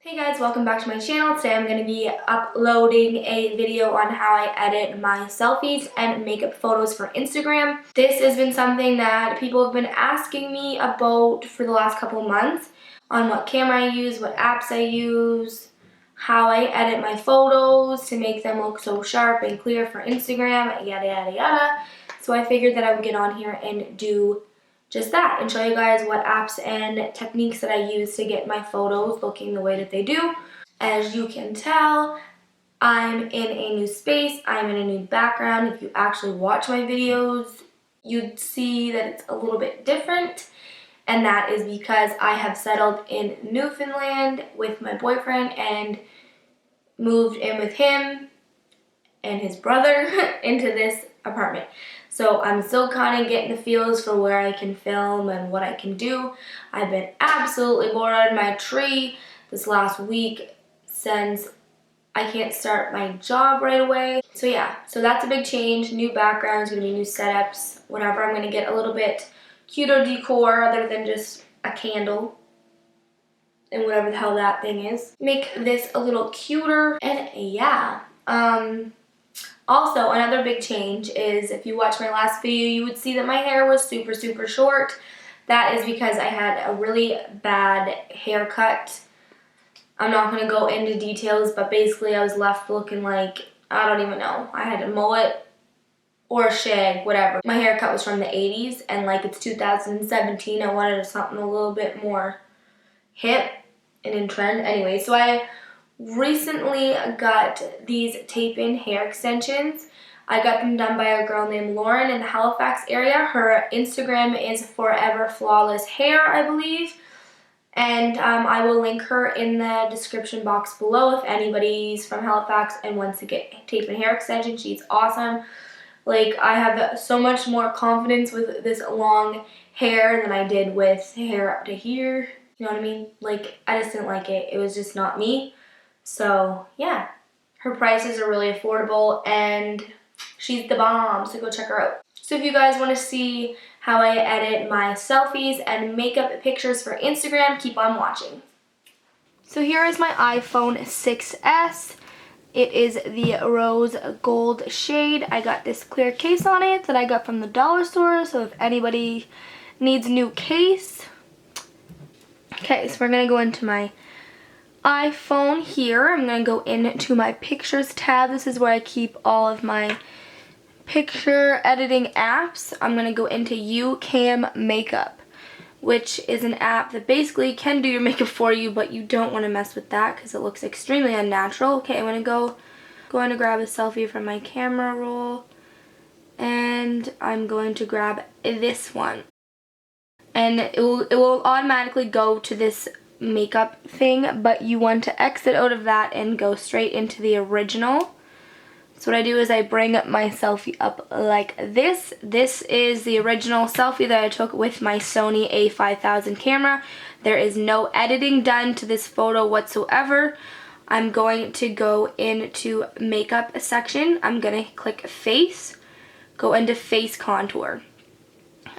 Hey guys, welcome back to my channel. Today I'm going to be uploading a video on how I edit my selfies and makeup photos for Instagram. This has been something that people have been asking me about for the last couple months on what camera I use, what apps I use, how I edit my photos to make them look so sharp and clear for Instagram, yada yada yada. So I figured that I would get on here and do just that and show you guys what apps and techniques that I use to get my photos looking the way that they do. As you can tell, I'm in a new space, I'm in a new background. If you actually watch my videos, you'd see that it's a little bit different, and that is because I have settled in Newfoundland with my boyfriend and moved in with him and his brother into this apartment. So I'm still kind of getting the feels for where I can film and what I can do. I've been absolutely bored out of my tree this last week since I can't start my job right away. So yeah, so that's a big change. New backgrounds, gonna be new setups, whatever. I'm gonna get a little bit cuter decor other than just a candle and whatever the hell that thing is. Make this a little cuter, and yeah. Also, another big change is, if you watch my last video, you would see that my hair was super short. That is because I had a really bad haircut. I'm not going to go into details, but basically I was left looking like, I don't even know. I had a mullet or a shag, whatever. My haircut was from the 80s, and like it's 2017, I wanted something a little bit more hip and in trend. Anyway, so I recently got these tape-in hair extensions. I got them done by a girl named Lauren in the Halifax area. Her Instagram is Forever Flawless Hair, I believe. And I will link her in the description box below if anybody's from Halifax and wants to get tape-in hair extensions. She's awesome. Like, I have so much more confidence with this long hair than I did with hair up to here. You know what I mean? Like, I just didn't like it. It was just not me. So yeah, her prices are really affordable and she's the bomb, so go check her out. So if you guys want to see how I edit my selfies and makeup pictures for Instagram, keep on watching. So here is my iPhone 6S. It is the rose gold shade. I got this clear case on it that I got from the dollar store, so if anybody needs a new case. Okay, so we're going to go into my iPhone here. I'm going to go into my pictures tab. This is where I keep all of my picture editing apps. I'm going to go into YOUCAM Makeup, which is an app that basically can do your makeup for you, but you don't want to mess with that because it looks extremely unnatural. Okay, I'm going to going to grab a selfie from my camera roll, and I'm going to grab this one. And it will automatically go to this makeup thing, but you want to exit out of that and go straight into the original. So what I do is I bring my selfie up like this. This is the original selfie that I took with my Sony a5000 camera. There is no editing done to this photo whatsoever. I'm going to go into makeup section. I'm going to click face, go into face contour.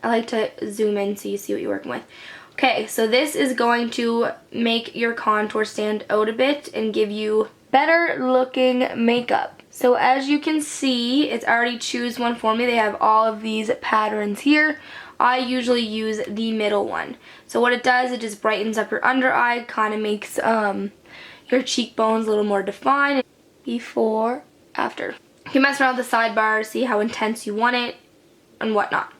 I like to zoom in so you see what you're working with. Okay, so this is going to make your contour stand out a bit and give you better looking makeup. So as you can see, it's already choose one for me. They have all of these patterns here. I usually use the middle one. So what it does, it just brightens up your under eye, kind of makes your cheekbones a little more defined. Before, after. You can mess around with the sidebar, see how intense you want it and whatnot.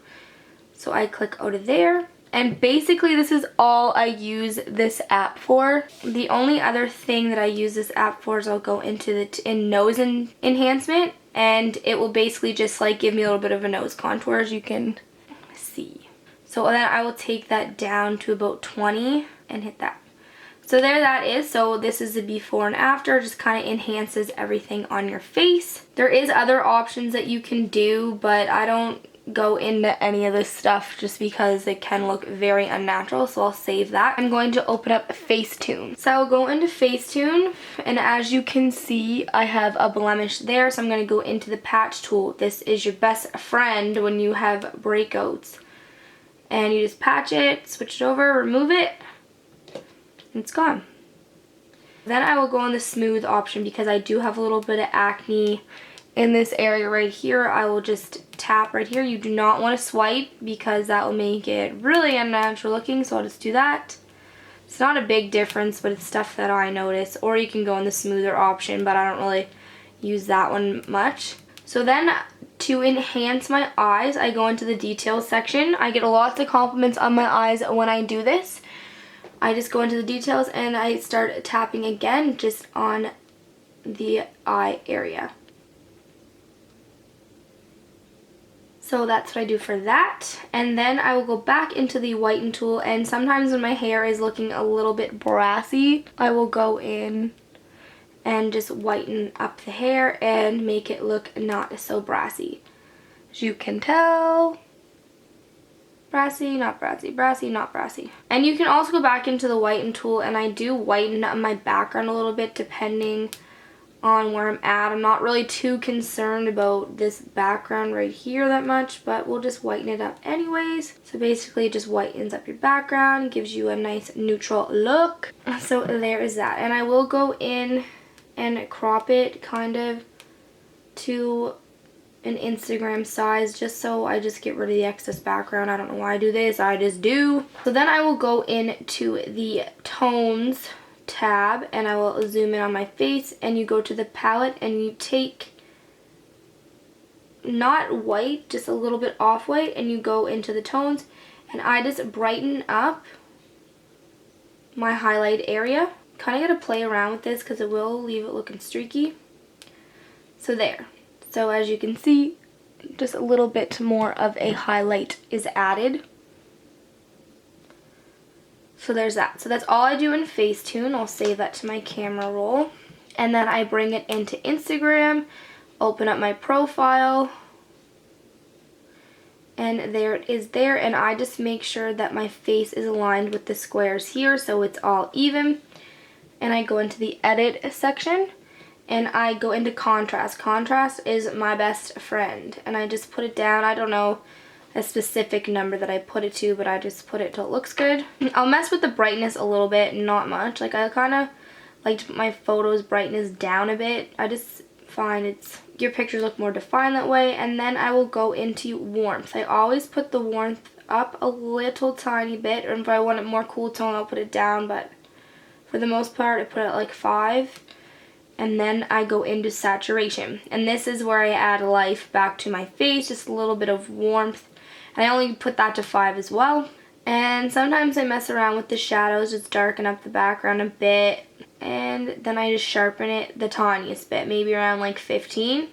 So I click out of there. And basically this is all I use this app for. The only other thing that I use this app for is I'll go into the nose enhancement, and it will basically just like give me a little bit of a nose contour, as you can see. So then I will take that down to about 20 and hit that. So there that is. So this is the before and after. Just kind of enhances everything on your face. There is other options that you can do, but I don't go into any of this stuff just because it can look very unnatural, so I'll save that. I'm going to open up FACETUNE. So I'll go into FACETUNE, and as you can see, I have a blemish there, so I'm going to go into the patch tool. This is your best friend when you have breakouts. And you just patch it, switch it over, remove it, and it's gone. Then I will go on the smooth option because I do have a little bit of acne in this area right here. I will just tap right here. You do not want to swipe because that will make it really unnatural looking, so I'll just do that. It's not a big difference, but it's stuff that I notice. Or you can go in the smoother option, but I don't really use that one much. So then to enhance my eyes, I go into the details section. I get lots of compliments on my eyes when I do this. I just go into the details and I start tapping again just on the eye area. So that's what I do for that. And then I will go back into the whiten tool, and sometimes when my hair is looking a little bit brassy, I will go in and just whiten up the hair and make it look not so brassy. As you can tell, brassy, not brassy, brassy, not brassy. And you can also go back into the whiten tool, and I do whiten up my background a little bit depending on where I'm at. I'm not really too concerned about this background right here that much, but we'll just whiten it up anyways. So basically it just whitens up your background, gives you a nice neutral look. So there is that. And I will go in and crop it kind of to an Instagram size just so I just get rid of the excess background. I don't know why I do this, I just do. So then I will go into the tones tab and I will zoom in on my face, and you go to the palette and you take not white, just a little bit off white, and you go into the tones, and I just brighten up my highlight area. Kind of got to play around with this because it will leave it looking streaky. So there. So as you can see, just a little bit more of a highlight is added. So there's that. So that's all I do in FACETUNE. I'll save that to my camera roll. And then I bring it into Instagram, open up my profile, and there it is there. And I just make sure that my face is aligned with the squares here so it's all even. And I go into the edit section and I go into contrast. Contrast is my best friend. And I just put it down. I don't know a specific number that I put it to, but I just put it till it looks good. I'll mess with the brightness a little bit, not much. Like I kind of like to put my photos brightness down a bit. I just find your pictures look more defined that way. And then I will go into warmth. I always put the warmth up a little tiny bit, or if I want it more cool tone, I'll put it down, but for the most part I put it at like 5. And then I go into saturation, and this is where I add life back to my face, just a little bit of warmth. And I only put that to 5 as well. And sometimes I mess around with the shadows, just darken up the background a bit. And then I just sharpen it the tiniest bit, maybe around like 15.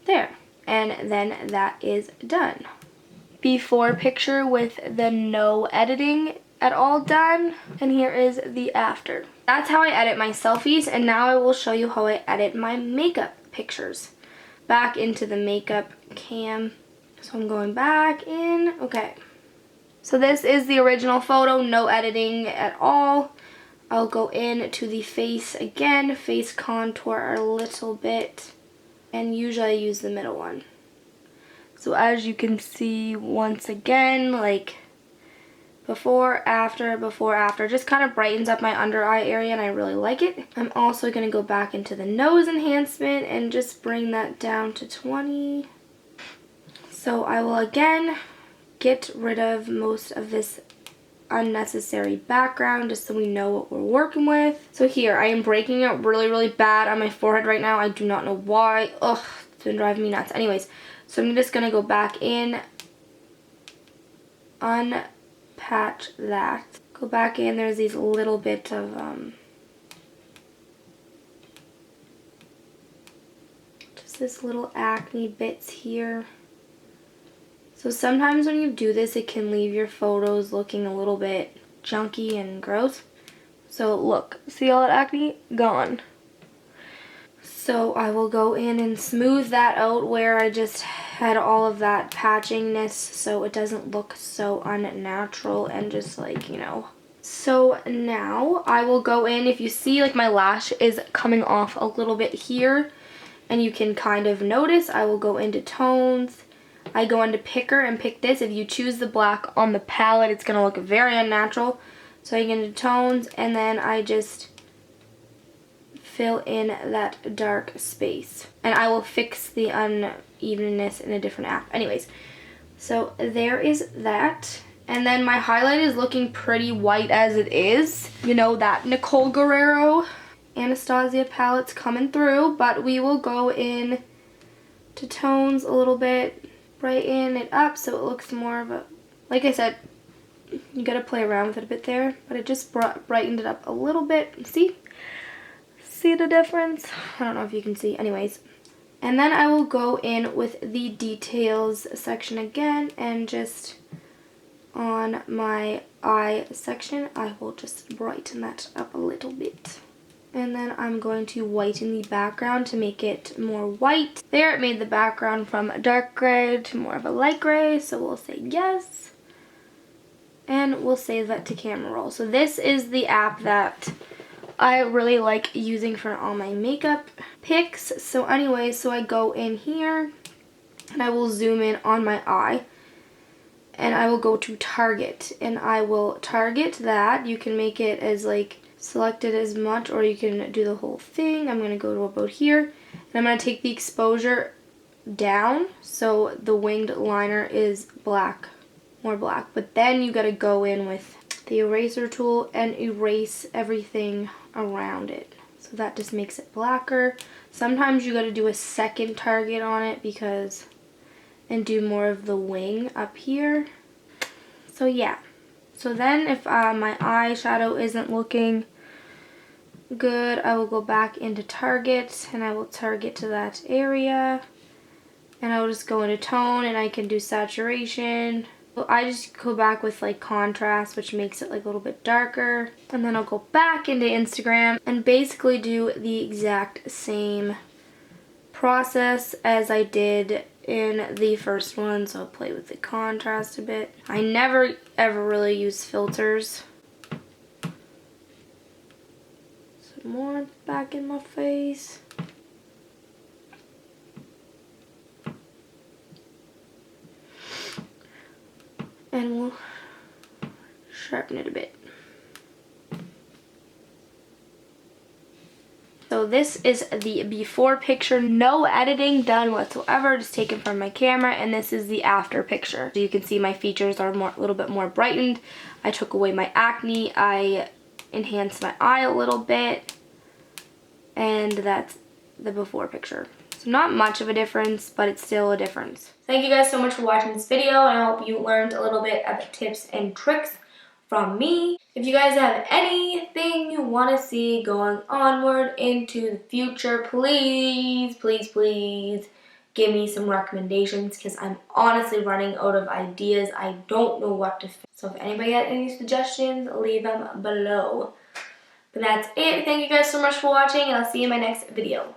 There. And then that is done. Before picture with the no editing at all done. And here is the after. That's how I edit my selfies. And now I will show you how I edit my makeup pictures. Back into the makeup cam. So I'm going back in. Okay. So this is the original photo, no editing at all. I'll go in to the face again, face contour a little bit, and usually I use the middle one. So as you can see, once again, like before, after, just kind of brightens up my under eye area, and I really like it. I'm also going to go back into the nose enhancement and just bring that down to 20. So I will again get rid of most of this unnecessary background just so we know what we're working with. So here, I am breaking it really, really bad on my forehead right now. I do not know why. Ugh, it's been driving me nuts. Anyways, so I'm just going to go back in, unpatch that. Go back in, there's these little bit of, just this little acne bits here. So sometimes when you do this, it can leave your photos looking a little bit junky and gross. So look, see all that acne? Gone. So I will go in and smooth that out where I just had all of that patchingness so it doesn't look so unnatural and just like, you know. So now I will go in, if you see like my lash is coming off a little bit here and you can kind of notice, I will go into tones. I go into picker and pick this. If you choose the black on the palette, it's going to look very unnatural. So I get into tones and then I just fill in that dark space. And I will fix the unevenness in a different app. Anyways, so there is that. And then my highlight is looking pretty white as it is. You know, that Nicole Guerrero Anastasia palette's coming through, but we will go in to tones a little bit, brighten it up so it looks more of a, like I said, you gotta play around with it a bit there, but it just brightened it up a little bit. See the difference? I don't know if you can see. Anyways, and then I will go in with the details section again, and just on my eye section I will just brighten that up a little bit. And then I'm going to whiten the background to make it more white. There, it made the background from a dark gray to more of a light gray, so we'll say yes. And we'll save that to camera roll. So this is the app that I really like using for all my makeup pics. So anyway, so I go in here and I will zoom in on my eye. And I will go to target, and I will target that. You can make it as like selected as much, or you can do the whole thing. I'm going to go to about here, and I'm going to take the exposure down so the winged liner is black, more black. But then you got to go in with the eraser tool and erase everything around it. So that just makes it blacker. Sometimes you got to do a second target on it because, and do more of the wing up here. So yeah. So then if my eyeshadow isn't looking good, I will go back into target and I will target to that area. And I will just go into tone and I can do saturation. So I just go back with like contrast, which makes it like a little bit darker. And then I'll go back into Instagram and basically do the exact same process as I did in the first one. So I'll play with the contrast a bit. I never ever really use filters. Some more back in my face. And we'll sharpen it a bit. So this is the before picture, no editing done whatsoever, just taken from my camera, and this is the after picture. So you can see my features are a little bit more brightened. I took away my acne, I enhanced my eye a little bit, and that's the before picture. So not much of a difference, but it's still a difference. Thank you guys so much for watching this video, and I hope you learned a little bit of tips and tricks from me. If you guys have anything you want to see going onward into the future, please, please, please give me some recommendations, because I'm honestly running out of ideas. I don't know what to film. So if anybody has any suggestions, leave them below. But that's it. Thank you guys so much for watching, and I'll see you in my next video.